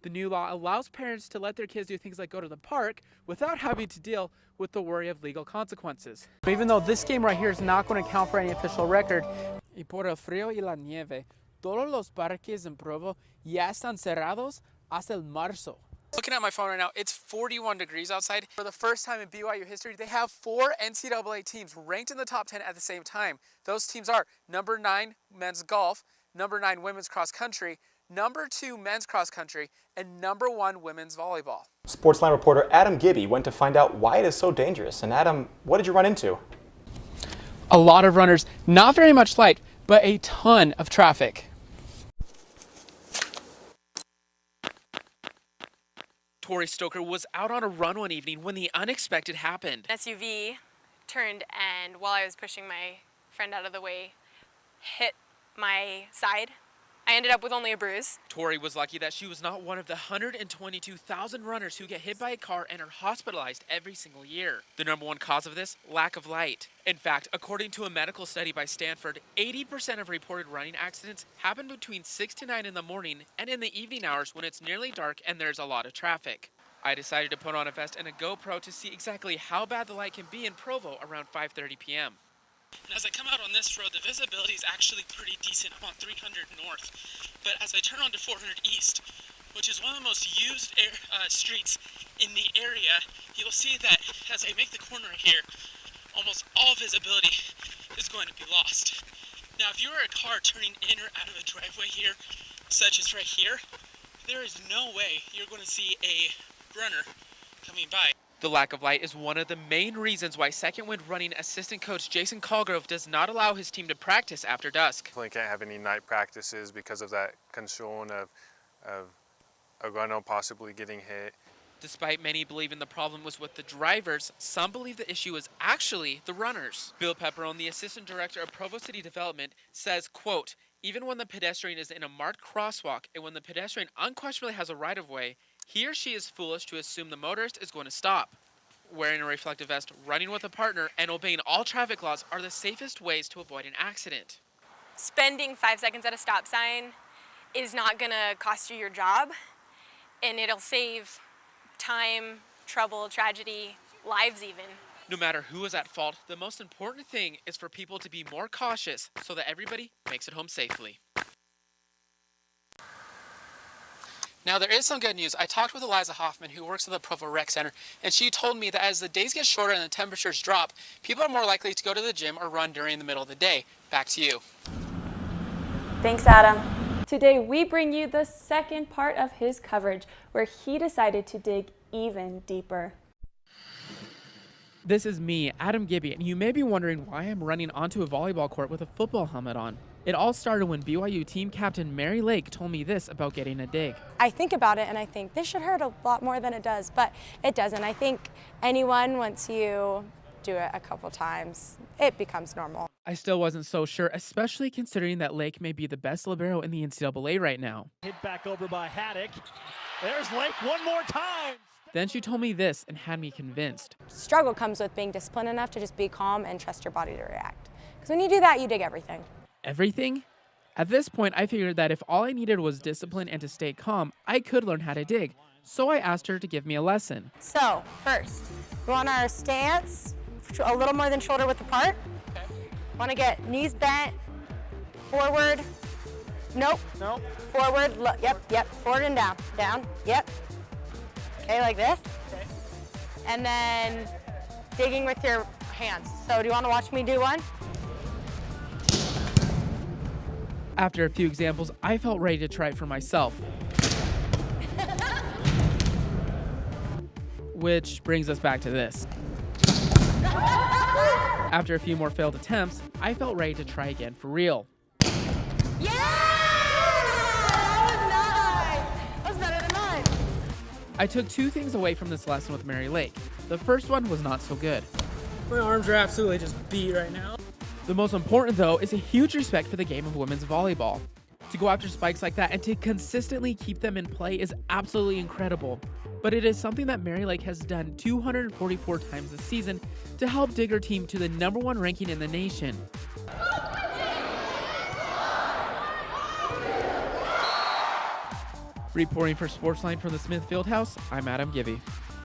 The new law allows parents to let their kids do things like go to the park without having to deal with the worry of legal consequences. Even though this game right here is not going to count for any official record, y por el frío y la nieve, todos los parques en Provo ya están cerrados hasta el marzo. Looking at my phone right now, it's 41 degrees outside. For the first time in BYU history, they have 4 NCAA teams ranked in the top 10 at the same time. Those teams are number 9 men's golf, number 9 women's cross country, number 2 men's cross country, and number 1 women's volleyball. Sportsline reporter Adam Gibby went to find out why it is so dangerous. And Adam, what did you run into? A lot of runners, not very much light, but a ton of traffic. Tori Stoker was out on a run one evening when the unexpected happened. SUV turned, and while I was pushing my friend out of the way, hit my side. I ended up with only a bruise. Tori was lucky that she was not one of the 122,000 runners who get hit by a car and are hospitalized every single year. The number one cause of this, lack of light. In fact, according to a medical study by Stanford, 80% of reported running accidents happen between 6 to 9 in the morning and in the evening hours when it's nearly dark and there's a lot of traffic. I decided to put on a vest and a GoPro to see exactly how bad the light can be in Provo around 5:30 p.m. And as I come out on this road, the visibility is actually pretty decent. I'm on 300 north, but as I turn onto 400 east, which is one of the most used streets in the area, you'll see that as I make the corner here, almost all visibility is going to be lost. Now, if you are a car turning in or out of a driveway here, such as right here, there is no way you're going to see a runner coming by. The lack of light is one of the main reasons why Second Wind running assistant coach Jason Colgrove does not allow his team to practice after dusk. Definitely can't have any night practices because of that concern of a runner possibly getting hit. Despite many believing the problem was with the drivers, some believe the issue is actually the runners. Bill Pepperone, the assistant director of Provo City Development, says, quote, even when the pedestrian is in a marked crosswalk and when the pedestrian unquestionably has a right-of-way, he or she is foolish to assume the motorist is going to stop. Wearing a reflective vest, running with a partner, and obeying all traffic laws are the safest ways to avoid an accident. Spending 5 seconds at a stop sign is not going to cost you your job, and it'll save time, trouble, tragedy, lives even. No matter who is at fault, the most important thing is for people to be more cautious so that everybody makes it home safely. Now, there is some good news. I talked with Eliza Hoffman, who works at the Provo Rec Center, and she told me that as the days get shorter and the temperatures drop, people are more likely to go to the gym or run during the middle of the day. Back to you. Thanks, Adam. Today, we bring you the second part of his coverage, where he decided to dig even deeper. This is me, Adam Gibby, and you may be wondering why I'm running onto a volleyball court with a football helmet on. It all started when BYU team captain Mary Lake told me this about getting a dig. I think about it and I think this should hurt a lot more than it does, but it doesn't. I think anyone, once you do it a couple times, it becomes normal. I still wasn't so sure, especially considering that Lake may be the best libero in the NCAA right now. Hit back over by Haddock. There's Lake one more time. Then she told me this and had me convinced. Struggle comes with being disciplined enough to just be calm and trust your body to react. Because when you do that, you dig everything. Everything? At this point, I figured that if all I needed was discipline and to stay calm, I could learn how to dig. So I asked her to give me a lesson. So, first, we want our stance a little more than shoulder width apart. Okay. Want to get knees bent, forward. Nope. No. Forward. Yep. Forward and down. Down. Yep. Okay, like this. Okay. And then digging with your hands. So do you want to watch me do one? After a few examples, I felt ready to try it for myself. Which brings us back to this. After a few more failed attempts, I felt ready to try again for real. Yeah! That was nice! That was better than mine. I took two things away from this lesson with Mary Lake. The first one was not so good. My arms are absolutely just beat right now. The most important, though, is a huge respect for the game of women's volleyball. To go after spikes like that and to consistently keep them in play is absolutely incredible. But it is something that Mary Lake has done 244 times this season to help dig her team to the #1 ranking in the nation. Reporting for Sportsline from the Smith Fieldhouse, I'm Adam Gibby.